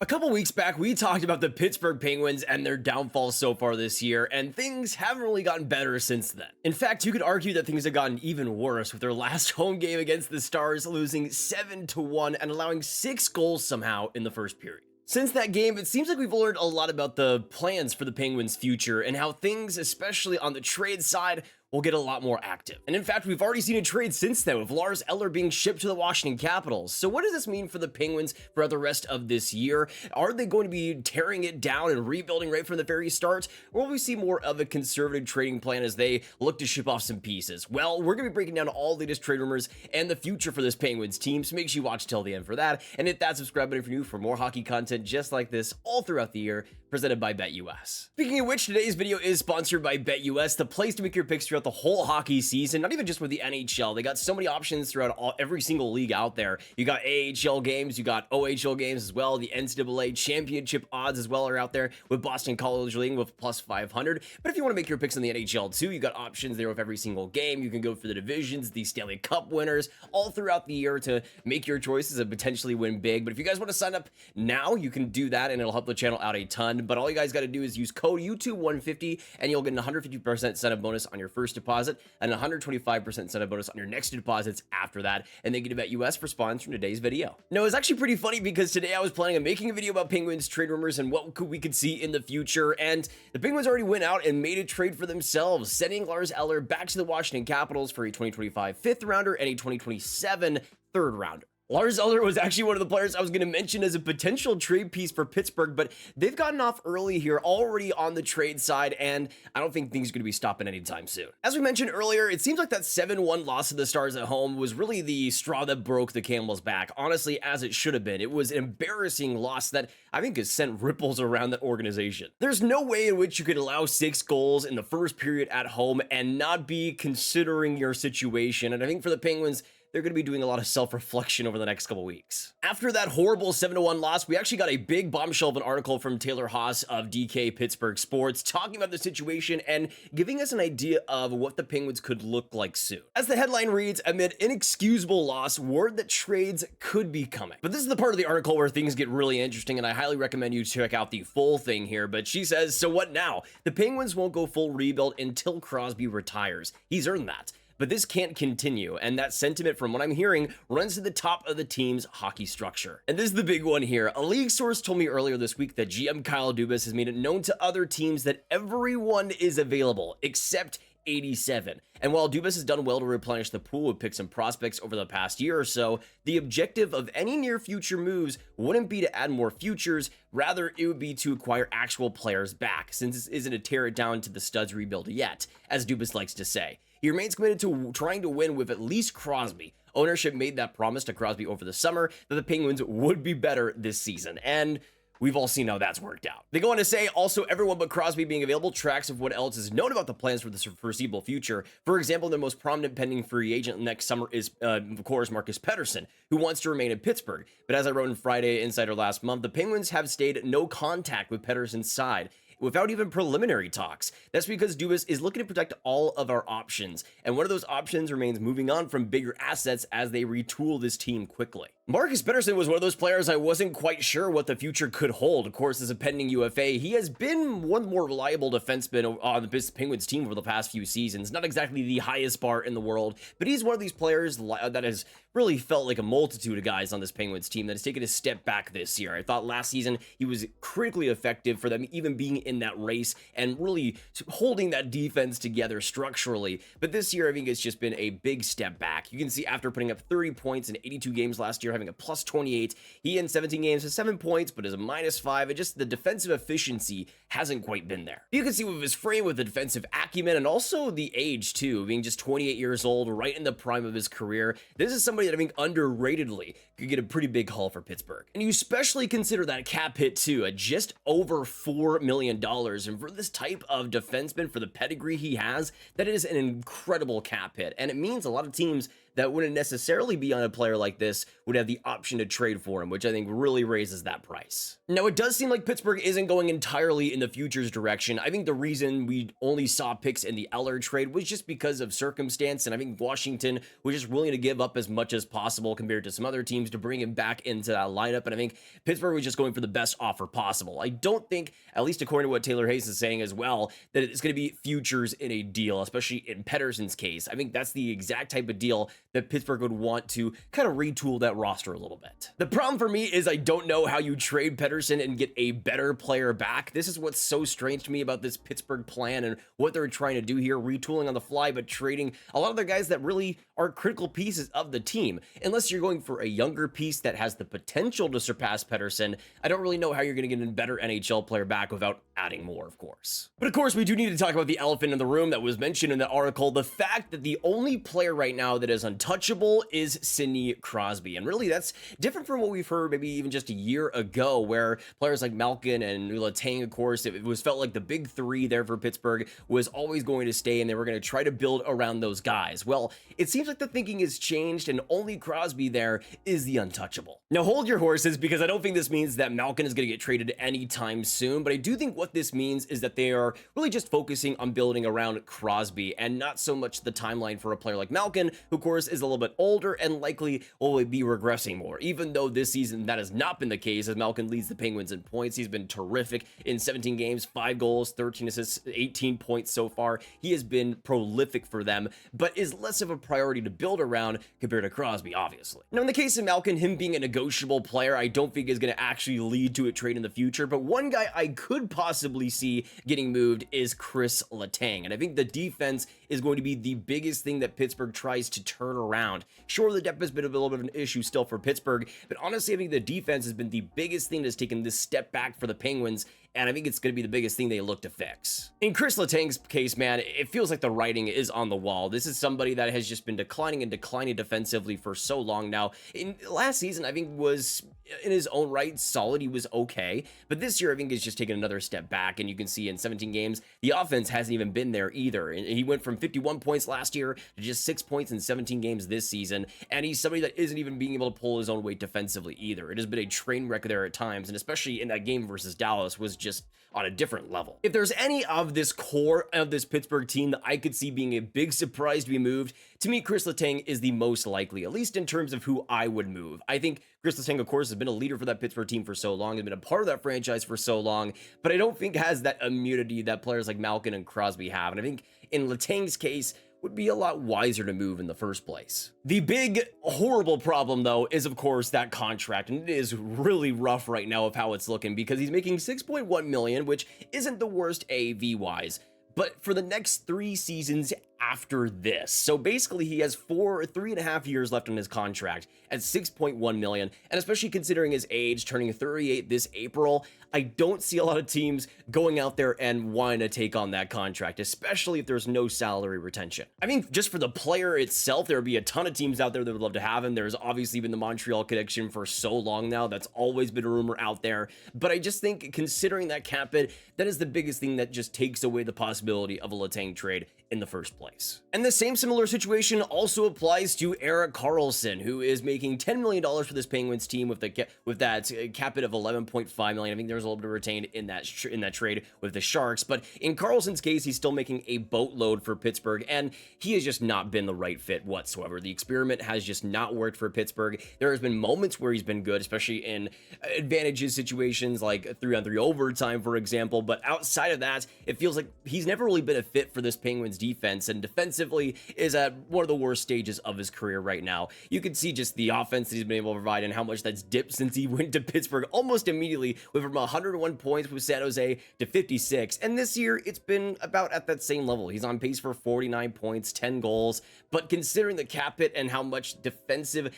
A couple weeks back, we talked about the Pittsburgh Penguins and their downfall so far this year, and things haven't really gotten better since then. In fact, you could argue that things have gotten even worse with their last home game against the Stars losing 7-1 and allowing 6 goals somehow in the first period. Since that game, it seems like we've learned a lot about the plans for the Penguins' future and how things, especially on the trade side, will get a lot more active. And in fact, we've already seen a trade since then with Lars Eller being shipped to the Washington Capitals. So what does this mean for the Penguins throughout the rest of this year? Are they going to be tearing it down and rebuilding right from the very start? Or will we see more of a conservative trading plan as they look to ship off some pieces? Well, we're going to be breaking down all the latest trade rumors and the future for this Penguins team, so make sure you watch till the end for that. And hit that subscribe button for you for more hockey content just like this all throughout the year, presented by BetUS. Speaking of which, today's video is sponsored by BetUS, the place to make your picks throughout the whole hockey season, not even just with the NHL. They got so many options throughout every single league out there. You got AHL games, you got OHL games as well. The NCAA championship odds as well are out there with Boston College League with plus 500. But if you want to make your picks in the NHL too, you got options there with every single game. You can go for the divisions, the Stanley Cup winners, all throughout the year to make your choices and potentially win big. But if you guys want to sign up now, you can do that and it'll help the channel out a ton. But all you guys got to do is use code YouTube150 and you'll get an 150% setup bonus on your first deposit and 125% setup bonus on your next deposits after that. And thank you to BetUS for sponsoring today's video. No, it's actually pretty funny because today I was planning on making a video about Penguins trade rumors and what we could see in the future. And the Penguins already went out and made a trade for themselves, sending Lars Eller back to the Washington Capitals for a 2025 fifth rounder and a 2027 third rounder. Lars Eller was actually one of the players I was going to mention as a potential trade piece for Pittsburgh, but they've gotten off early here already on the trade side, and I don't think things are going to be stopping anytime soon. As we mentioned earlier, it seems like that 7-1 loss to the Stars at home was really the straw that broke the camel's back, honestly, as it should have been. It was an embarrassing loss that I think has sent ripples around that organization. There's no way in which you could allow 6 goals in the first period at home and not be considering your situation, and I think for the Penguins, they're going to be doing a lot of self-reflection over the next couple weeks. After that horrible 7-1 loss, we actually got a big bombshell of an article from Taylor Haas of DK Pittsburgh Sports talking about the situation and giving us an idea of what the Penguins could look like soon. As the headline reads, amid inexcusable loss, word that trades could be coming. But this is the part of the article where things get really interesting, and I highly recommend you check out the full thing here. But she says, so what now? The Penguins won't go full rebuild until Crosby retires. He's earned that. But this can't continue, and that sentiment, from what I'm hearing, runs to the top of the team's hockey structure. And this is the big one here. A league source told me earlier this week that GM Kyle Dubas has made it known to other teams that everyone is available, except 87. And while Dubas has done well to replenish the pool with picks and prospects over the past year or so, the objective of any near future moves wouldn't be to add more futures, rather it would be to acquire actual players back, since this isn't a tear it down to the studs rebuild yet, as Dubas likes to say. He remains committed to trying to win with at least Crosby. Ownership made that promise to Crosby over the summer that the Penguins would be better this season, and we've all seen how that's worked out. They go on to say, also, everyone but Crosby being available tracks of what else is known about the plans for the foreseeable future. For example, the most prominent pending free agent next summer is, of course, Marcus Pettersson, who wants to remain in Pittsburgh. But as I wrote in Friday Insider last month, the Penguins have stayed no contact with Pettersson's side, without even preliminary talks. That's because Dubas is looking to protect all of our options, and one of those options remains moving on from bigger assets as they retool this team quickly. Marcus Pettersson was one of those players I wasn't quite sure what the future could hold. Of course, as a pending UFA, he has been one of the more reliable defensemen on the Penguins team over the past few seasons. Not exactly the highest bar in the world, but he's one of these players that has really felt like a multitude of guys on this Penguins team that has taken a step back this year. I thought last season he was critically effective for them even being in that race and really holding that defense together structurally. But this year, I think it's just been a big step back. You can see after putting up 30 points in 82 games last year, having a plus 28, he in 17 games has 7 points, but is a minus 5, and just the defensive efficiency hasn't quite been there. You can see with his frame, with the defensive acumen, and also the age too, being just 28 years old, right in the prime of his career. This is somebody that I think underratedly could get a pretty big haul for Pittsburgh. And you especially consider that cap hit too, at just over $4 million. And for this type of defenseman, for the pedigree he has, that is an incredible cap hit. And it means a lot of teams that wouldn't necessarily be on a player like this would have the option to trade for him, which I think really raises that price. Now, it does seem like Pittsburgh isn't going entirely in the futures direction. I think the reason we only saw picks in the Eller trade was just because of circumstance, and I think Washington was just willing to give up as much as possible compared to some other teams to bring him back into that lineup, and I think Pittsburgh was just going for the best offer possible. I don't think, at least according to what Taylor Hayes is saying as well, that it's going to be futures in a deal, especially in Pettersson's case. I think that's the exact type of deal that Pittsburgh would want to kind of retool that roster a little bit. The problem for me is I don't know how you trade Pettersson and get a better player back. This is what's so strange to me about this Pittsburgh plan and what they're trying to do here, retooling on the fly, but trading a lot of their guys that really are critical pieces of the team. Unless you're going for a younger piece that has the potential to surpass Pettersson, I don't really know how you're going to get a better NHL player back without adding more, of course. But of course, we do need to talk about the elephant in the room that was mentioned in the article, the fact that the only player right now that is untouchable is Sidney Crosby. And really, that's different from what we've heard maybe even just a year ago, where players like Malkin and Letang, of course, it was felt like the big three there for Pittsburgh was always going to stay, and they were going to try to build around those guys. Well, it seems like the thinking has changed, and only Crosby there is the untouchable. Now, hold your horses, because I don't think this means that Malkin is going to get traded anytime soon, but I do think what this means is that they are really just focusing on building around Crosby and not so much the timeline for a player like Malkin, who of course is a little bit older and likely will be regressing more, even though this season that has not been the case, as Malkin leads the Penguins in points. He's been terrific in 17 games, 5 goals, 13 assists, 18 points so far. He has been prolific for them, but is less of a priority to build around compared to Crosby, obviously. Now, in the case of Malkin, him being a negotiable player, I don't think is going to actually lead to a trade in the future, but one guy I could possibly see getting moved is Chris Letang, and I think the defense is going to be the biggest thing that Pittsburgh tries to turn around. Sure, the depth has been a little bit of an issue still for Pittsburgh, but honestly, I think the defense has been the biggest thing that's taken this step back for the Penguins, and I think it's going to be the biggest thing they look to fix. In Chris Letang's case, man, it feels like the writing is on the wall. This is somebody that has just been declining and declining defensively for so long now. In last season, I think was in his own right solid. He was okay, but this year I think he's just taken another step back, and you can see in 17 games the offense hasn't even been there either. He went from 51 points last year to just 6 points in 17 games this season, and he's somebody that isn't even being able to pull his own weight defensively either. It has been a train wreck there at times, and especially in that game versus Dallas was just on a different level. If there's any of this core of this Pittsburgh team that I could see being a big surprise to be moved, to me, Chris Letang is the most likely, at least in terms of who I would move. I think Chris Letang, of course, has been a leader for that Pittsburgh team for so long, has been a part of that franchise for so long, but I don't think has that immunity that players like Malkin and Crosby have. And I think in Letang's case, would be a lot wiser to move in the first place. The big, horrible problem, though, is, of course, that contract, and it is really rough right now of how it's looking, because he's making $6.1 million, which isn't the worst AAV-wise, but for the next 3 seasons after this. So basically, he has 3.5 years left on his contract at $6.1 million, and especially considering his age, turning 38 this April, I don't see a lot of teams going out there and wanting to take on that contract, especially if there's no salary retention. I mean, just for the player itself, there would be a ton of teams out there that would love to have him. There's obviously been the Montreal connection for so long now. That's always been a rumor out there, but I just think considering that cap hit, that is the biggest thing that just takes away the possibility of a Letang trade in the first place. And the same similar situation also applies to Erik Karlsson, who is making $10 million for this Penguins team with that cap hit of $11.5 million. I think there's a little bit retained in that trade with the Sharks, but in Karlsson's case, he's still making a boatload for Pittsburgh, and he has just not been the right fit whatsoever. The experiment has just not worked for Pittsburgh. There has been moments where he's been good, especially in advantages situations like 3-on-3 overtime, for example, but outside of that, it feels like he's never really been a fit for this Penguins defense, and defensively is at one of the worst stages of his career right now. You can see just the offense that he's been able to provide and how much that's dipped since he went to Pittsburgh almost immediately, went from 101 points with San Jose to 56, and this year it's been about at that same level. He's on pace for 49 points, 10 goals, but considering the cap hit and how much defensive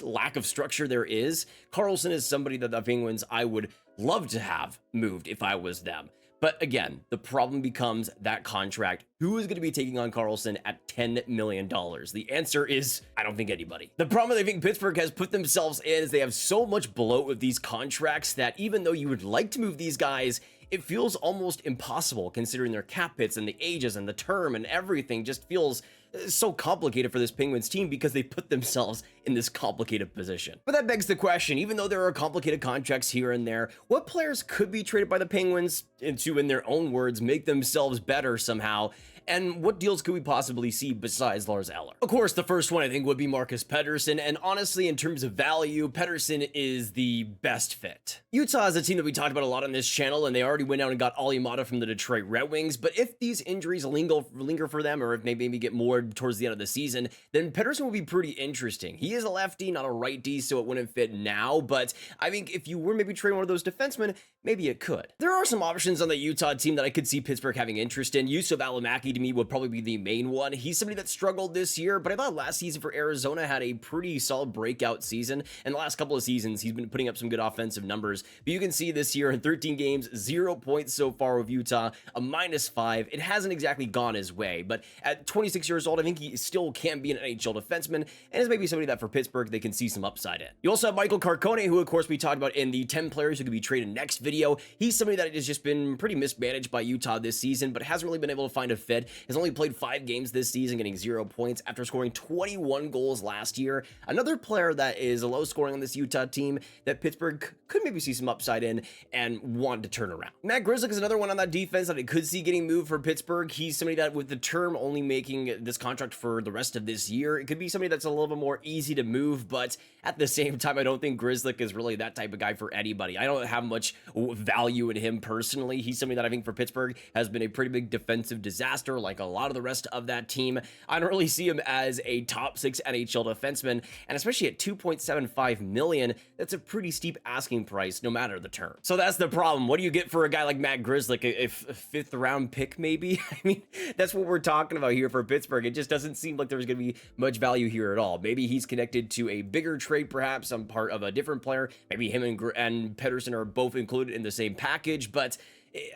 lack of structure there is, Karlsson is somebody that the Penguins I would love to have moved if I was them. But again, the problem becomes that contract. Who is going to be taking on Karlsson at $10 million? The answer is, I don't think anybody. The problem I think Pittsburgh has put themselves in is they have so much bloat with these contracts that even though you would like to move these guys, it feels almost impossible considering their cap hits and the ages and the term and everything just feels so complicated for this Penguins team because they put themselves in this complicated position. But that begs the question, even though there are complicated contracts here and there, what players could be traded by the Penguins to, in their own words, make themselves better somehow? And what deals could we possibly see besides Lars Eller? Of course, the first one I think would be Marcus Pettersson, and honestly, in terms of value, Pettersson is the best fit. Utah is a team that we talked about a lot on this channel, and they already went out and got eLiaminator from the Detroit Red Wings, but if these injuries linger for them, or if maybe get more towards the end of the season, then Pettersson will be pretty interesting. He is a lefty, not a righty, so it wouldn't fit now, but I think if you were maybe trading one of those defensemen, maybe it could. There are some options on the Utah team that I could see Pittsburgh having interest in. Yusuf Alamaki to me would probably be the main one. He's somebody that struggled this year, but I thought last season for Arizona had a pretty solid breakout season, and the last couple of seasons he's been putting up some good offensive numbers. But you can see this year in 13 games, 0 points so far with Utah, a -5. It hasn't exactly gone his way, but at 26 years old, I think he still can be an NHL defenseman, and is maybe somebody that for Pittsburgh they can see some upside in. You also have Michael Karlsson, who of course we talked about in the 10 players who could be traded next video. He's somebody that has just been pretty mismanaged by Utah this season, but hasn't really been able to find a fit. Has only played 5 games this season, getting 0 points after scoring 21 goals last year. Another player that is low scoring on this Utah team that Pittsburgh could maybe see some upside in and want to turn around. Matt Grzelcyk is another one on that defense that I could see getting moved for Pittsburgh. He's somebody that with the term only making this contract for the rest of this year, it could be somebody that's a little bit more easy to move, but at the same time, I don't think Grzelcyk is really that type of guy for anybody. I don't have much value in him personally. He's somebody that I think for Pittsburgh has been a pretty big defensive disaster like a lot of the rest of that team. I don't really see him as a top 6 NHL defenseman, and especially at $2.75 million, that's a pretty steep asking price no matter the term. So that's the problem. What do you get for a guy like Matt Grzelcyk? A 5th round pick maybe? I mean, that's what we're talking about here for Pittsburgh. It just doesn't seem like there's going to be much value here at all. Maybe he's connected to a bigger trade, perhaps some part of a different player. Maybe him and Pettersson are both included in the same package, but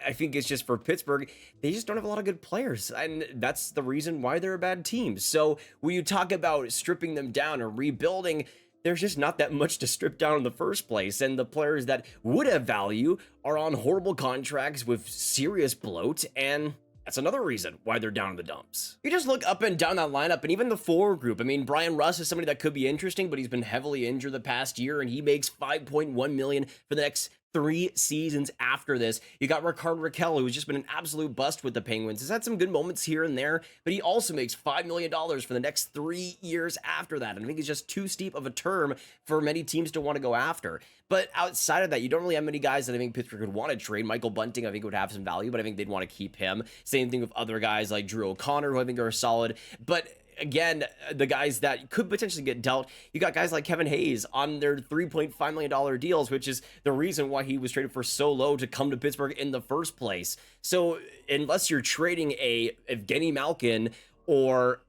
I think it's just for Pittsburgh, they just don't have a lot of good players, and that's the reason why they're a bad team. So when you talk about stripping them down or rebuilding, there's just not that much to strip down in the first place, and the players that would have value are on horrible contracts with serious bloat, and that's another reason why they're down in the dumps. You just look up and down that lineup, and even the forward group. I mean, Brian Russ is somebody that could be interesting, but he's been heavily injured the past year, and he makes $5.1 million for the next 3 seasons after this. You got Rakell, who's just been an absolute bust with the Penguins. He's had some good moments here and there, but he also makes $5 million for the next 3 years after that. And I think it's just too steep of a term for many teams to want to go after. But outside of that, you don't really have many guys that I think Pittsburgh would want to trade. Michael Bunting, I think, would have some value, but I think they'd want to keep him. Same thing with other guys like Drew O'Connor, who I think are solid. But again, the guys that could potentially get dealt, you got guys like Kevin Hayes on their $3.5 million deals, which is the reason why he was traded for so low to come to Pittsburgh in the first place. So unless you're trading a Evgeny Malkin or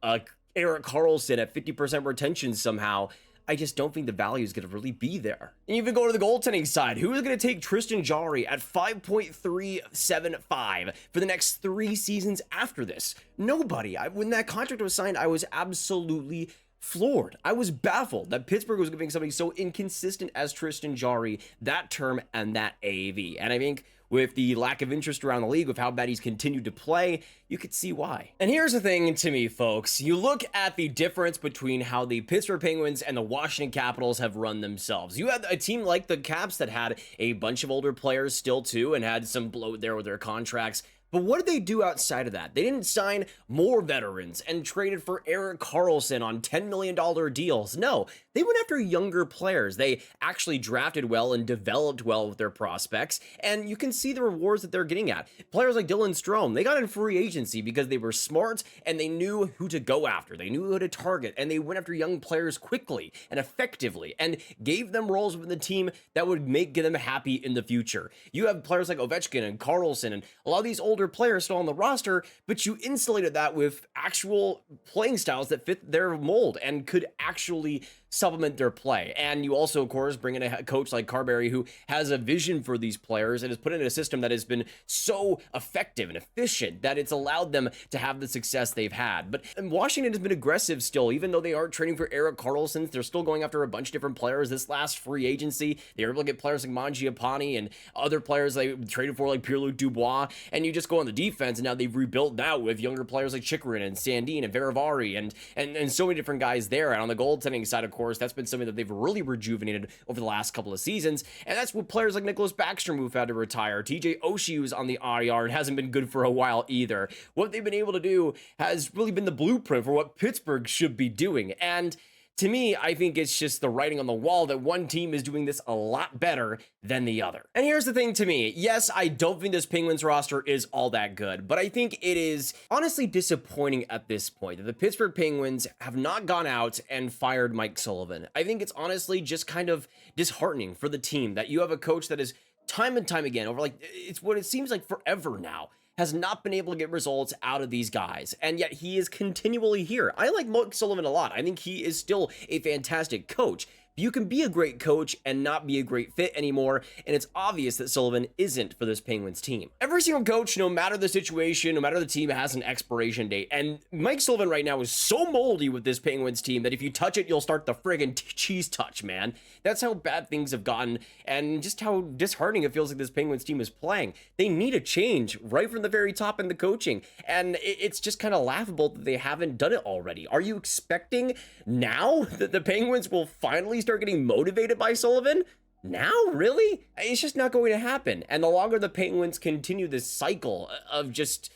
Erik Karlsson at 50% retention somehow, I just don't think the value is going to really be there. And even go to the goaltending side. Who is going to take Tristan Jarry at 5.375 for the next 3 seasons after this? Nobody. When that contract was signed, I was absolutely floored. I was baffled that Pittsburgh was giving somebody so inconsistent as Tristan Jarry that term and that AAV. And I think with the lack of interest around the league, with how bad he's continued to play, you could see why. And here's the thing to me, folks. You look at the difference between how the Pittsburgh Penguins and the Washington Capitals have run themselves. You had a team like the Caps that had a bunch of older players still too, and had some bloat there with their contracts. But what did they do outside of that? They didn't sign more veterans and traded for Erik Karlsson on $10 million deals. No, they went after younger players. They actually drafted well and developed well with their prospects, and you can see the rewards that they're getting at. Players like Dylan Strome, they got in free agency because they were smart and they knew who to go after. They knew who to target, and they went after young players quickly and effectively and gave them roles within the team that would make them happy in the future. You have players like Ovechkin and Karlsson and a lot of these older players still on the roster, but you insulated that with actual playing styles that fit their mold and could actually supplement their play. And you also, of course, bring in a coach like Carberry who has a vision for these players and has put in a system that has been so effective and efficient that it's allowed them to have the success they've had. But Washington has been aggressive still, even though they aren't trading for Erik Karlsson. They're still going after a bunch of different players. This last free agency, they were able to get players like Mangiapane and other players they traded for like Pierre-Luc Dubois. And you just go on the defense, and now they've rebuilt now with younger players like Chikrin and Sandin and Veravari and so many different guys there. And on the goaltending side, of course, that's been something that they've really rejuvenated over the last couple of seasons. And that's with players like Nicholas Backstrom who've had to retire. TJ Oshie, who's on the IR and hasn't been good for a while either. What they've been able to do has really been the blueprint for what Pittsburgh should be doing. And to me, I think it's just the writing on the wall that one team is doing this a lot better than the other. And here's the thing to me. Yes, I don't think this Penguins roster is all that good, but I think it is honestly disappointing at this point that the Pittsburgh Penguins have not gone out and fired Mike Sullivan. I think it's honestly just kind of disheartening for the team that you have a coach that is time and time again over it's what it seems like forever now, has not been able to get results out of these guys, and yet he is continually here. I like Mike Sullivan a lot. I think he is still a fantastic coach. You can be a great coach and not be a great fit anymore, and it's obvious that Sullivan isn't for this Penguins team. Every single coach, no matter the situation, no matter the team, has an expiration date, and Mike Sullivan right now is so moldy with this Penguins team that if you touch it, you'll start the friggin' cheese touch, man. That's how bad things have gotten, and just how disheartening it feels like this Penguins team is playing. They need a change right from the very top in the coaching, and it's just kind of laughable that they haven't done it already. Are you expecting now that the Penguins will finally start getting motivated by Sullivan? Now? Really? It's just not going to happen. And the longer the Penguins continue this cycle of just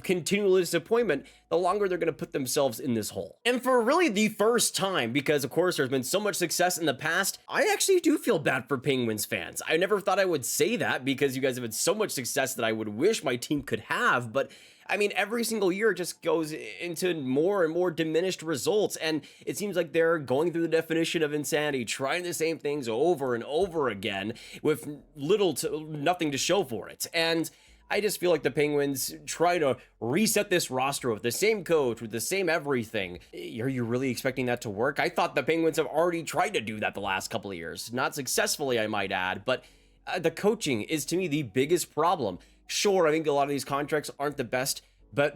continual disappointment, the longer they're going to put themselves in this hole. And for really the first time, because of course there's been so much success in the past, I actually do feel bad for Penguins fans. I never thought I would say that because you guys have had so much success that I would wish my team could have, but I mean, every single year it just goes into more and more diminished results, and it seems like they're going through the definition of insanity, trying the same things over and over again with little to nothing to show for it. And I just feel like the Penguins try to reset this roster with the same coach, with the same everything. Are you really expecting that to work? I thought the Penguins have already tried to do that the last couple of years. Not successfully, I might add, but the coaching is, to me, the biggest problem. Sure, I think a lot of these contracts aren't the best, but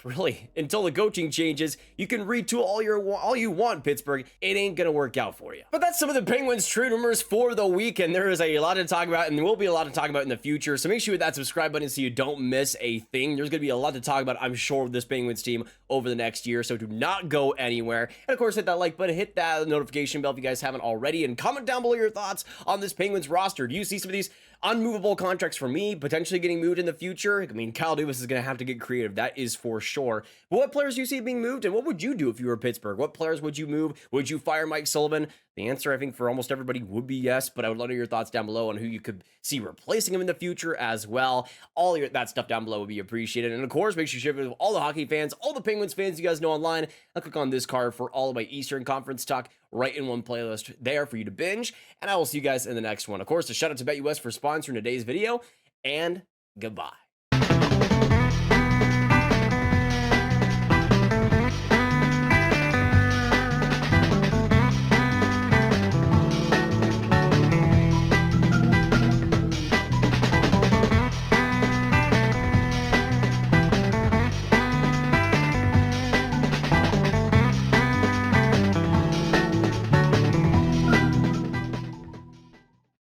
really, until the coaching changes, you can retool all you want, Pittsburgh. It ain't gonna work out for you. But that's some of the Penguins trade rumors for the week, and there is a lot to talk about, and there will be a lot to talk about in the future. So make sure you hit that subscribe button so you don't miss a thing. There's gonna be a lot to talk about, I'm sure, with this Penguins team over the next year. So do not go anywhere. And of course, hit that like button, hit that notification bell if you guys haven't already, and comment down below your thoughts on this Penguins roster. Do you see some of these unmovable contracts for me potentially getting moved in the future? I mean, Kyle Dubas is going to have to get creative, that is for sure. But what players do you see being moved, and what would you do if you were Pittsburgh? What players would you move? Would you fire Mike Sullivan? The answer, I think, for almost everybody would be yes, but I would love to hear your thoughts down below on who you could see replacing him in the future as well. All that stuff down below would be appreciated. And of course, make sure you share it with all the hockey fans, all the Penguins fans you guys know online. I'll click on this card for all of my Eastern Conference talk right in one playlist there for you to binge. And I will see you guys in the next one. Of course, a shout out to BetUS for sponsoring today's video, and goodbye.